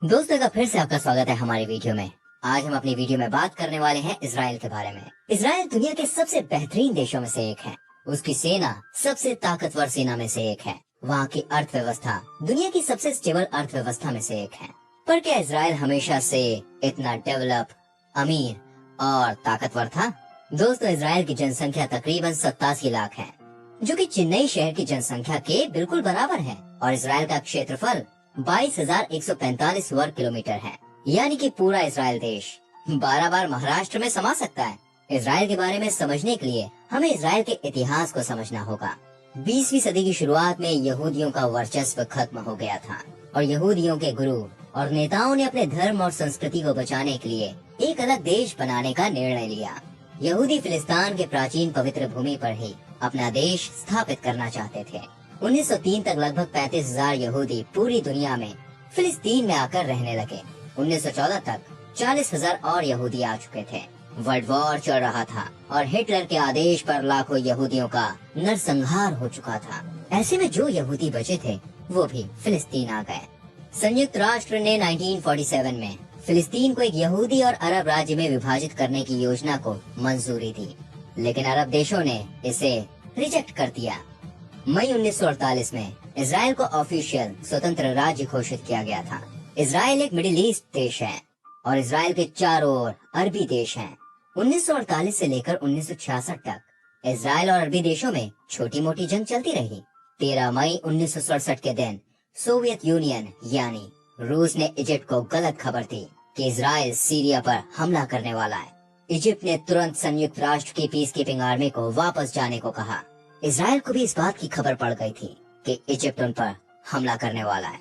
दोस्तों का फिर से आपका स्वागत है हमारी वीडियो में। आज हम अपनी वीडियो में बात करने वाले हैं इजराइल के बारे में। इजराइल दुनिया के सबसे बेहतरीन देशों में से एक है। उसकी सेना सबसे ताकतवर सेना में से एक है। वहाँ की अर्थव्यवस्था दुनिया की सबसे स्टेबल अर्थव्यवस्था में से एक है। पर क्या इजराइल हमेशा से इतना डेवलप, अमीर और ताकतवर था? दोस्तों, इजराइल की जनसंख्या तकरीबन 87 लाख है, जो कि चेन्नई शहर की जनसंख्या के बिल्कुल बराबर है। और इजराइल का क्षेत्रफल 22,145 वर्ग किलोमीटर है, यानी कि पूरा इजराइल देश 12 बार महाराष्ट्र में समा सकता है। इजराइल के बारे में समझने के लिए हमें इजराइल के इतिहास को समझना होगा। 20वीं सदी की शुरुआत में यहूदियों का वर्चस्व खत्म हो गया था और यहूदियों के गुरु और नेताओं ने अपने धर्म और संस्कृति को बचाने के लिए एक अलग देश बनाने का निर्णय लिया। यहूदी फिलिस्तीन के प्राचीन पवित्र भूमि पर ही अपना देश स्थापित करना चाहते थे। 1903 तक लगभग 35,000 यहूदी पूरी दुनिया में फिलिस्तीन में आकर रहने लगे। 1914 तक 40,000 और यहूदी आ चुके थे। वर्ल्ड वॉर चल रहा था और हिटलर के आदेश पर लाखों यहूदियों का नरसंहार हो चुका था। ऐसे में जो यहूदी बचे थे वो भी फिलिस्तीन आ गए। संयुक्त राष्ट्र ने 1947 में फिलिस्तीन को एक यहूदी और अरब राज्य में विभाजित करने की योजना को मंजूरी दी, लेकिन अरब देशों ने इसे रिजेक्ट कर दिया। मई 1948 में इजराइल को ऑफिशियल स्वतंत्र राज्य घोषित किया गया था। इजराइल एक मिडिल ईस्ट देश है और इजराइल के चारों ओर अरबी देश हैं। 1948 से लेकर 1966 तक इजराइल और अरबी देशों में छोटी मोटी जंग चलती रही। 13 मई 1967 के दिन सोवियत यूनियन यानी रूस ने इजिप्ट को गलत खबर दी कि इजराइल सीरिया पर हमला करने वाला है। इजिप्ट ने तुरंत संयुक्त राष्ट्र की पीस कीपिंग आर्मी को वापस जाने को कहा। इजराइल को भी इस बात की खबर पड़ गई थी कि इजिप्ट उन पर हमला करने वाला है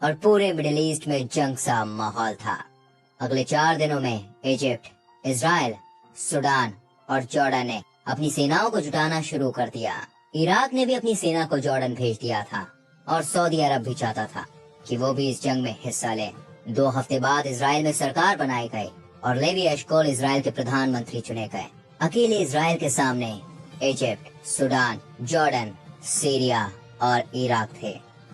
और पूरे मिडिल ईस्ट में जंग सा माहौल था। अगले 4 दिनों में इजिप्ट, इजराइल, सूडान और जॉर्डन ने अपनी सेनाओं को जुटाना शुरू कर दिया। इराक ने भी अपनी सेना को जॉर्डन भेज दिया था और सऊदी अरब भी चाहता था कि वो भी इस जंग में हिस्सा ले। 2 हफ्ते बाद इजराइल में सरकार बनाई गई और लेवी एशकोल इजराइल के प्रधानमंत्री चुने गए। अकेले इजराइल के सामने इजिप्ट, सूडान, जॉर्डन, सीरिया और इराक थे।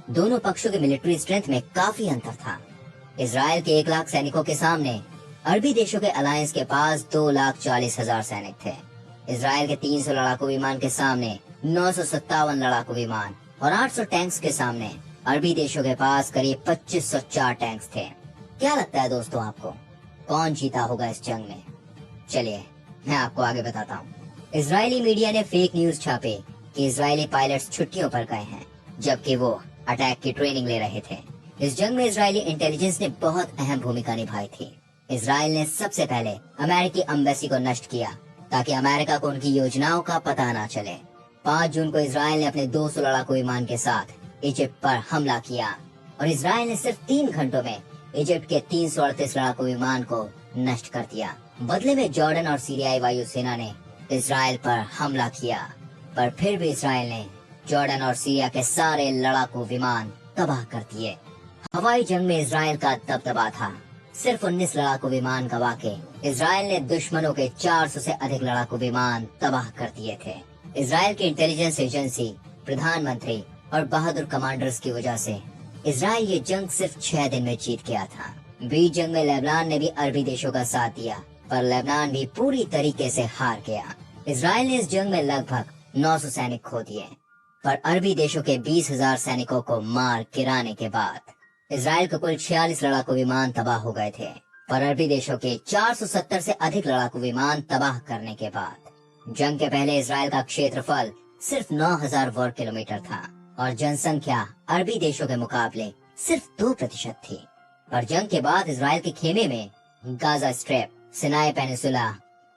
दोनों पक्षों के मिलिट्री स्ट्रेंथ में काफी अंतर था। इजराइल के 1 लाख सैनिकों के सामने अरबी देशों के अलायंस के पास 2,40,000 सैनिक थे। इजराइल के 300 लड़ाकू विमान के सामने 957 लड़ाकू विमान और 800 टैंक्स के सामने अरबी देशों के पास करीब 2,504 टैंक्स थे। क्या लगता है दोस्तों आपको, कौन जीता होगा इस जंग में? चलिए मैं आपको आगे बताता हूँ। इजरायली मीडिया ने फेक न्यूज छापे कि इजरायली पायलट्स छुट्टियों पर गए हैं, जबकि वो अटैक की ट्रेनिंग ले रहे थे। इस जंग में इजरायली इंटेलिजेंस ने बहुत अहम भूमिका निभाई थी। इजराइल ने सबसे पहले अमेरिकी एम्बेसी को नष्ट किया ताकि अमेरिका को उनकी योजनाओं का पता न चले। 5 जून को इजराइल ने अपने 200 लड़ाकू विमान के साथ इजिप्ट पर हमला किया और इजराइल ने सिर्फ 3 घंटों में इजिप्ट के 338 लड़ाकू विमान को नष्ट कर दिया। बदले में जॉर्डन और सीरियाई वायुसेना ने इजराइल पर हमला किया, पर फिर भी इजराइल ने जॉर्डन और सीरिया के सारे लड़ाकू विमान तबाह कर दिए। हवाई जंग में इजराइल का दबदबा था। सिर्फ 19 लड़ाकू विमान गवा के इजराइल ने दुश्मनों के 400 से अधिक लड़ाकू विमान तबाह कर दिए थे। इजराइल की इंटेलिजेंस एजेंसी, प्रधानमंत्री और बहादुर कमांडर्स की वजह से इजराइल ये जंग सिर्फ 6 दिन में जीत गया था। बीच जंग में लेबनान ने भी अरबी देशों का साथ दिया, पर लेबनान भी पूरी तरीके से हार गया। इजराइल ने इस जंग में लगभग 900 सैनिक खो दिए, पर अरबी देशों के 20,000 सैनिकों को मार गिराने के बाद इजराइल के कुल 46 लड़ाकू विमान तबाह हो गए थे, पर अरबी देशों के 470 से अधिक लड़ाकू विमान तबाह करने के बाद जंग के पहले इजराइल का क्षेत्रफल सिर्फ 9,000 वर्ग किलोमीटर था और जनसंख्या अरबी देशों के मुकाबले सिर्फ 2% थी। पर जंग के बाद इजराइल के खेमे में Gaza strip, Sinai peninsula,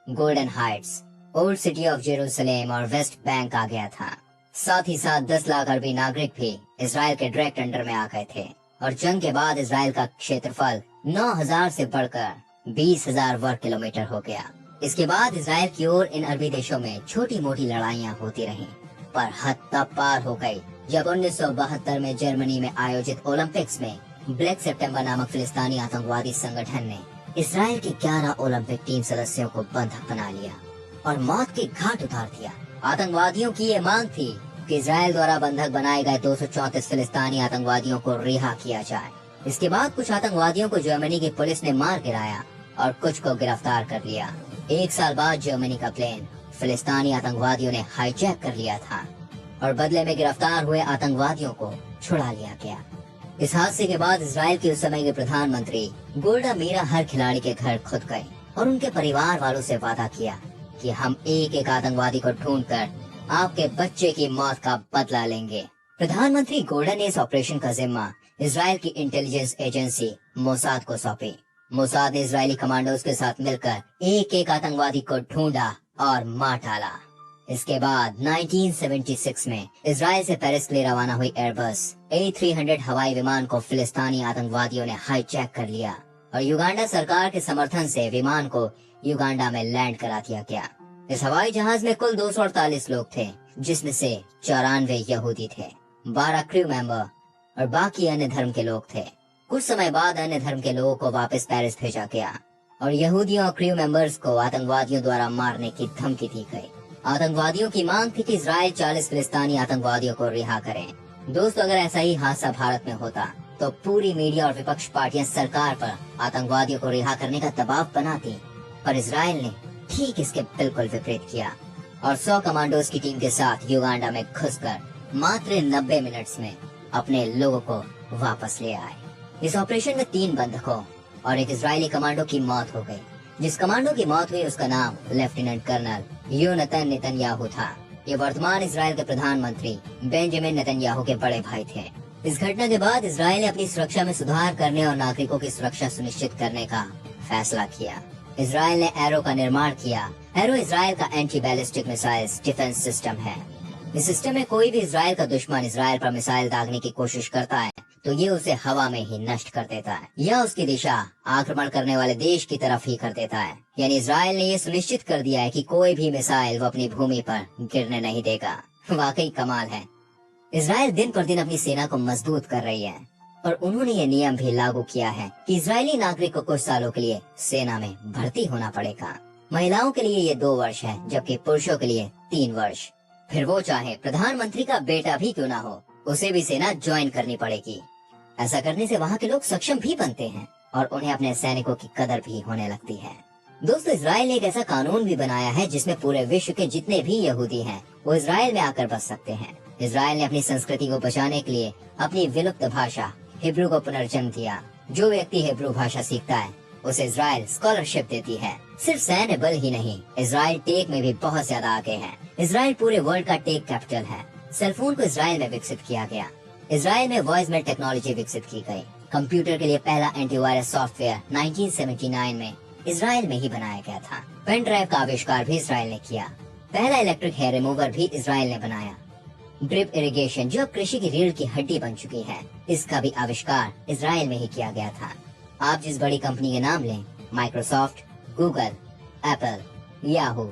golden Heights, old city of Jerusalem और वेस्ट बैंक आ गया था। साथ ही साथ 10 लाख अरबी नागरिक भी इजराइल के डायरेक्ट अंडर में आ गए थे और जंग के बाद इजराइल का क्षेत्रफल 9,000 से बढ़कर 20,000 वर्ग किलोमीटर हो गया। इसके बाद इजराइल की ओर इन अरबी देशों में छोटी मोटी लड़ाइयाँ होती रहीं, पर हद तब पार हो गई जब 1972 में जर्मनी में आयोजित ओलंपिक्स में ब्लैक सितंबर नामक फिलिस्तीनी आतंकवादी संगठन ने इजराइल की 11 ओलंपिक टीम सदस्यों को बंधक बना लिया और मौत के घाट उतार दिया। आतंकवादियों की ये मांग थी कि इजराइल द्वारा बंधक बनाए गए 234 फिलिस्तीनी आतंकवादियों को रिहा किया जाए इसके बाद कुछ आतंकवादियों को जर्मनी की पुलिस ने मार गिराया और कुछ को गिरफ्तार कर लिया। 1 साल बाद जर्मनी का प्लेन फिलिस्तीनी आतंकवादियों ने हाईजैक कर लिया था और बदले में गिरफ्तार हुए आतंकवादियों को छुड़ा लिया गया। इस हादसे के बाद इजराइल के उस समय के प्रधानमंत्री गोल्डा मीरा हर खिलाड़ी के घर खुद गए और उनके परिवार वालों से वादा किया कि हम एक एक आतंकवादी को ढूंढकर आपके बच्चे की मौत का बदला लेंगे। प्रधानमंत्री गोल्डा ने इस ऑपरेशन का जिम्मा इजराइल की इंटेलिजेंस एजेंसी मोसाद को सौंपी। मोसाद ने इजरायली कमांडोज के साथ मिलकर एक एक आतंकवादी को ढूंढा और मार डाला। इसके बाद 1976 में इजराइल से पेरिस के लिए रवाना हुई एयरबस A300 हवाई विमान को फिलिस्तीनी आतंकवादियों ने हाईजैक कर लिया और युगांडा सरकार के समर्थन से विमान को युगांडा में लैंड करा दिया गया। इस हवाई जहाज में कुल 248 लोग थे, जिसमें से 94 यहूदी थे, 12 क्रू मेंबर और बाकी अन्य धर्म के लोग थे। कुछ समय बाद अन्य धर्म के लोगों को वापस पेरिस भेजा गया और यहूदियों और क्रू मेंबर्स को आतंकवादियों द्वारा मारने की धमकी दी गई। आतंकवादियों की मांग थी कि इजराइल 40 फिलिस्तीनी आतंकवादियों को रिहा करें। दोस्तों, अगर ऐसा ही हादसा भारत में होता तो पूरी मीडिया और विपक्ष पार्टियां सरकार पर आतंकवादियों को रिहा करने का दबाव बनाती, पर इजराइल ने ठीक इसके बिल्कुल विपरीत किया और 100 कमांडोज की टीम के साथ युगांडा में घुसकर मात्र 90 मिनट्स में अपने लोगों को वापस ले आए। इस ऑपरेशन में 3 बंधकों और एक इजरायली कमांडो की मौत हो गई। जिस कमांडो की मौत हुई उसका नाम लेफ्टिनेंट कर्नल योनातान नेतन्याहू था। ये वर्तमान इजराइल के प्रधानमंत्री बेंजामिन नेतन्याहू के बड़े भाई थे। इस घटना के बाद इजराइल ने अपनी सुरक्षा में सुधार करने और नागरिकों की सुरक्षा सुनिश्चित करने का फैसला किया। इजराइल ने एरो का निर्माण किया। एरो इजराइल का anti ballistic missile defence system है। इस सिस्टम में कोई भी इजराइल का दुश्मन इजराइल पर मिसाइल दागने की कोशिश करता है तो ये उसे हवा में ही नष्ट कर देता है या उसकी दिशा आक्रमण करने वाले देश की तरफ ही कर देता है। यानी इजराइल ने ये सुनिश्चित कर दिया है कि कोई भी मिसाइल वो अपनी भूमि पर गिरने नहीं देगा। वाकई कमाल है। इजराइल दिन पर दिन अपनी सेना को मजबूत कर रही है और उन्होंने ये नियम भी लागू किया है कि इजरायली नागरिक को कुछ सालों के लिए सेना में भर्ती होना पड़ेगा। महिलाओं के लिए ये 2 वर्ष है, जबकि पुरुषों के लिए 3 वर्ष। फिर वो चाहे प्रधानमंत्री का बेटा भी क्यों ना हो, उसे भी सेना ज्वाइन करनी पड़ेगी। ऐसा करने से वहाँ के लोग सक्षम भी बनते हैं और उन्हें अपने सैनिकों की कदर भी होने लगती है। दोस्तों, इजराइल ने एक ऐसा कानून भी बनाया है जिसमें पूरे विश्व के जितने भी यहूदी हैं वो इजराइल में आकर बस सकते हैं। इजराइल ने अपनी संस्कृति को बचाने के लिए अपनी विलुप्त भाषा हिब्रू को पुनर्जन्म दिया। जो व्यक्ति हिब्रू भाषा सीखता है उसे इजराइल स्कॉलरशिप देती है। सिर्फ सैन्य बल ही नहीं, इजराइल टेक में भी बहुत ज्यादा आगे है। इजराइल पूरे वर्ल्ड का टेक कैपिटल है। सेलफोन को इजराइल में विकसित किया गया। इजराइल में वॉइस मेल टेक्नोलॉजी विकसित की गई। कंप्यूटर के लिए पहला एंटीवायरस सॉफ्टवेयर 1979 में इजराइल में ही बनाया गया था। पेन ड्राइव का आविष्कार भी इजराइल ने किया। पहला इलेक्ट्रिक हेयर रिमूवर भी इजराइल ने बनाया। ड्रिप इरिगेशन, जो कृषि की रीढ़ की हड्डी बन चुकी है, इसका भी आविष्कार इजराइल में ही किया गया था। आप जिस बड़ी कंपनी के नाम लें, Microsoft, Google, Apple, Yahoo,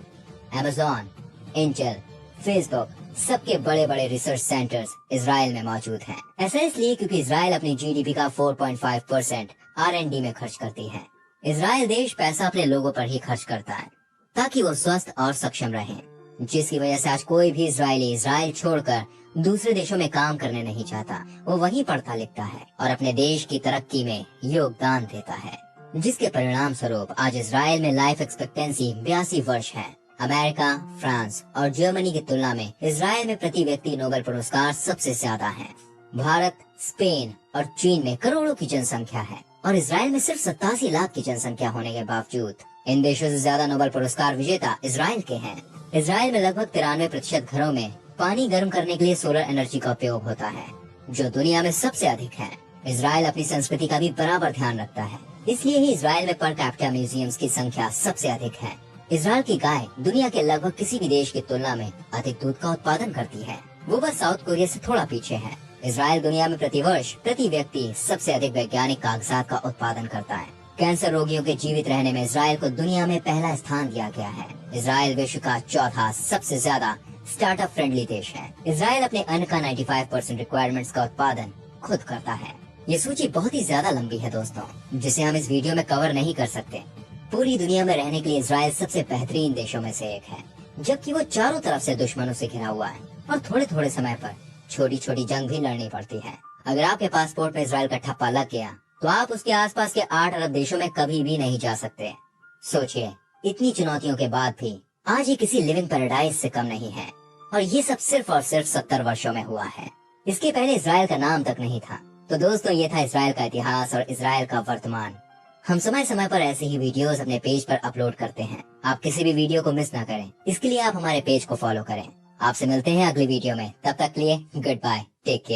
Amazon, Intel, Facebook, सबके बड़े बड़े रिसर्च सेंटर्स इजराइल में मौजूद हैं। ऐसा इसलिए क्योंकि इजराइल अपनी जीडीपी का 4.5% R&D में खर्च करती है। इजराइल देश पैसा अपने लोगों पर ही खर्च करता है ताकि वो स्वस्थ और सक्षम रहें, जिसकी वजह से आज कोई भी इजरायली इजराइल छोड़कर दूसरे देशों में काम करने नहीं चाहता। वो वहीं पढ़ता लिखता है और अपने देश की तरक्की में योगदान देता है, जिसके परिणाम स्वरूप आज इजराइल में लाइफ एक्सपेक्टेंसी 82 वर्ष है। अमेरिका, फ्रांस और जर्मनी की तुलना में इजराइल में प्रति व्यक्ति नोबेल पुरस्कार सबसे ज्यादा हैं। भारत, स्पेन और चीन में करोड़ों की जनसंख्या है और इजराइल में सिर्फ 87 लाख की जनसंख्या होने के बावजूद इन देशों से ज्यादा नोबेल पुरस्कार विजेता इजराइल के हैं। इजराइल में लगभग 93% घरों में पानी गर्म करने के लिए सोलर एनर्जी का उपयोग होता है, जो दुनिया में सबसे अधिक है। इजराइल अपनी संस्कृति का भी बराबर ध्यान रखता है, इसलिए ही इजराइल में पर कैपिटा म्यूजियम्स की संख्या सबसे अधिक है। इजराइल की गाय दुनिया के लगभग किसी भी देश की तुलना में अधिक दूध का उत्पादन करती है। वो बस साउथ कोरिया से थोड़ा पीछे है। इजराइल दुनिया में प्रति वर्ष प्रति व्यक्ति सबसे अधिक वैज्ञानिक कागजात का उत्पादन करता है। कैंसर रोगियों के जीवित रहने में इजराइल को दुनिया में पहला स्थान दिया गया है। इजराइल विश्व का चौथा सबसे ज्यादा स्टार्टअप फ्रेंडली देश है। इजराइल अपने अन्न का 95% रिक्वायरमेंट्स का उत्पादन खुद करता है। ये सूची बहुत ही ज्यादा लंबी है दोस्तों, जिसे हम इस वीडियो में कवर नहीं कर सकते। पूरी दुनिया में रहने के लिए इजराइल सबसे बेहतरीन देशों में से एक है, जबकि वो चारों तरफ से दुश्मनों से घिरा हुआ है और थोड़े थोड़े समय पर छोटी छोटी जंग भी लड़नी पड़ती है। अगर आपके पासपोर्ट में इजराइल का ठप्पा लग गया तो आप उसके आसपास के 8 अरब देशों में कभी भी नहीं जा सकते। सोचिए, इतनी चुनौतियों के बाद भी आज ये किसी लिविंग पैराडाइज से कम नहीं है, और ये सब सिर्फ और सिर्फ 70 वर्षों में हुआ है। इसके पहले इजराइल का नाम तक नहीं था। तो दोस्तों, ये था इजराइल का इतिहास और इजराइल का वर्तमान। हम समय समय पर ऐसे ही वीडियोस अपने पेज पर अपलोड करते हैं। आप किसी भी वीडियो को मिस ना करें, इसके लिए आप हमारे पेज को फॉलो करें। आपसे मिलते हैं अगली वीडियो में, तब तक के लिए गुड बाय, टेक केयर।